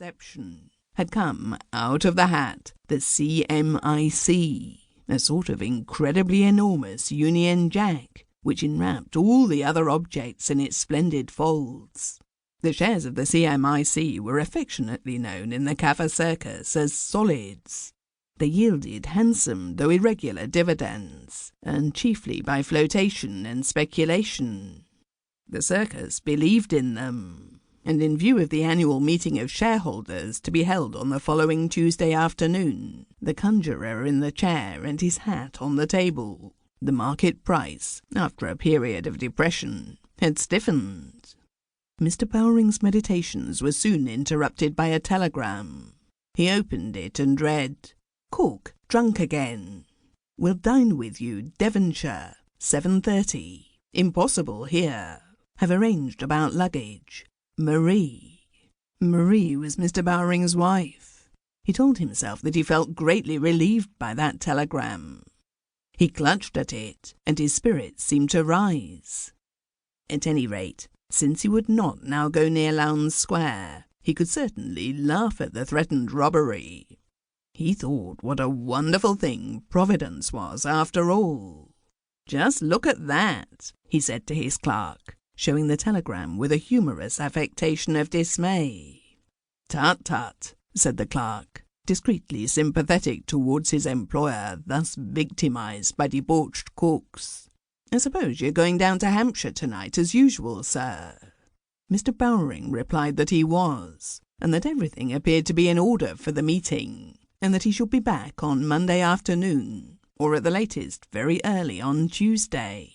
reception, had come out of the hat the CMIC, a sort of incredibly enormous Union Jack, which enwrapped all the other objects in its splendid folds. The shares of the CMIC were affectionately known in the Kaffir circus as solids. They yielded handsome though irregular dividends, earned chiefly by flotation and speculation. The circus believed in them, and in view of the annual meeting of shareholders to be held on the following Tuesday afternoon, the conjurer in the chair and his hat on the table, the market price, after a period of depression, had stiffened. Mr. Bowring's meditations were soon interrupted by a telegram. He opened it and read, "Cook, drunk again. Will dine with you, Devonshire, 7:30. Impossible here. Have arranged about luggage. Marie." Marie was Mr. Bowring's wife. He told himself that he felt greatly relieved by that telegram. He clutched at it, and his spirits seemed to rise. At any rate, since he would not now go near Lowndes Square, he could certainly laugh at the threatened robbery. He thought what a wonderful thing Providence was after all. "Just look at that," he said to his clerk, showing the telegram with a humorous affectation of dismay. "Tut, tut," said the clerk, discreetly sympathetic towards his employer, thus victimized by debauched cooks. "I suppose you're going down to Hampshire tonight as usual, sir?" Mr. Bowring replied that he was, and that everything appeared to be in order for the meeting, and that he should be back on Monday afternoon, or at the latest very early on Tuesday.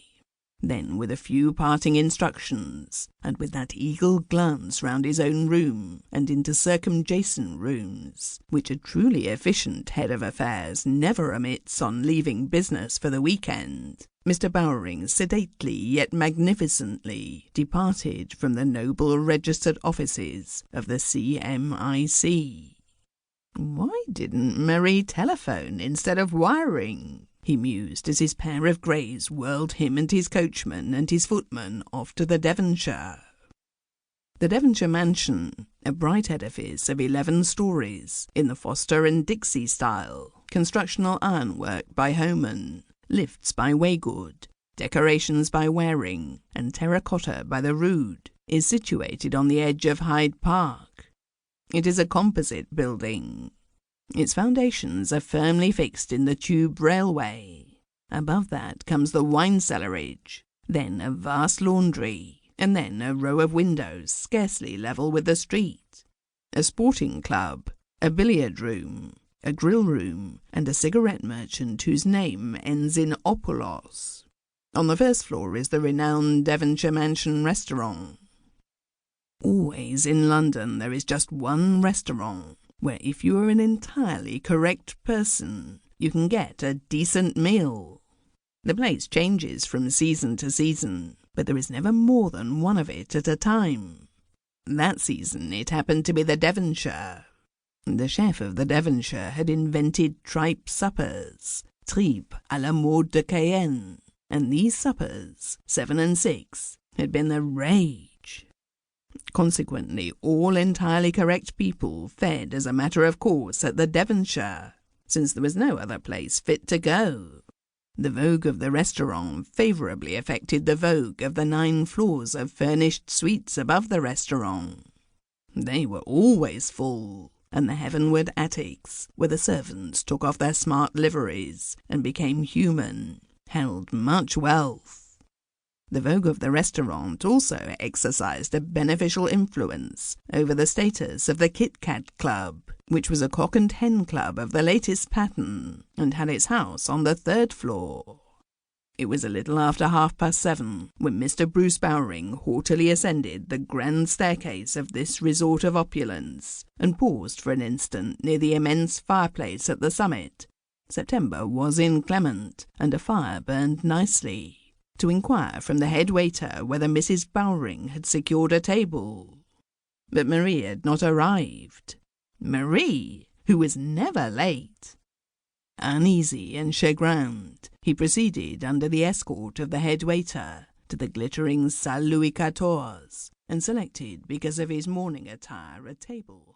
Then, with a few parting instructions, and with that eagle glance round his own room and into circumjacent rooms, which a truly efficient head of affairs never omits on leaving business for the weekend, Mr. Bowring sedately yet magnificently departed from the noble registered offices of the CMIC. "Why didn't Marie telephone instead of wiring?" he mused as his pair of greys whirled him and his coachman and his footman off to the Devonshire. The Devonshire mansion, a bright edifice of 11 stories, in the Foster and Dixie style, constructional ironwork by Homan, lifts by Waygood, decorations by Waring, and terracotta by the Rood, is situated on the edge of Hyde Park. It is a composite building. Its foundations are firmly fixed in the tube railway. Above that comes the wine cellarage, then a vast laundry, and then a row of windows scarcely level with the street, a sporting club, a billiard room, a grill room, and a cigarette merchant whose name ends in Opulos. On the first floor is the renowned Devonshire Mansion restaurant. Always in London there is just one restaurant where if you are an entirely correct person, you can get a decent meal. The place changes from season to season, but there is never more than one of it at a time. That season it happened to be the Devonshire. The chef of the Devonshire had invented tripe suppers, tripe à la mode de Cayenne, and these suppers, 7 and 6, had been the rage. Consequently, all entirely correct people fed as a matter of course at the Devonshire, since there was no other place fit to go. The vogue of the restaurant favourably affected the vogue of the 9 floors of furnished suites above the restaurant. They were always full, and the heavenward attics, where the servants took off their smart liveries and became human, held much wealth. The vogue of the restaurant also exercised a beneficial influence over the status of the Kit Kat Club, which was a cock and hen club of the latest pattern, and had its house on the 3rd floor. It was a little after 7:30 when Mr. Bruce Bowring haughtily ascended the grand staircase of this resort of opulence, and paused for an instant near the immense fireplace at the summit. September was inclement, and a fire burned nicely, to inquire from the head waiter whether Mrs. Bowring had secured a table. But Marie had not arrived. Marie, who was never late. Uneasy and chagrined, he proceeded under the escort of the head waiter to the glittering Salle Louis XIV, and selected, because of his morning attire, a table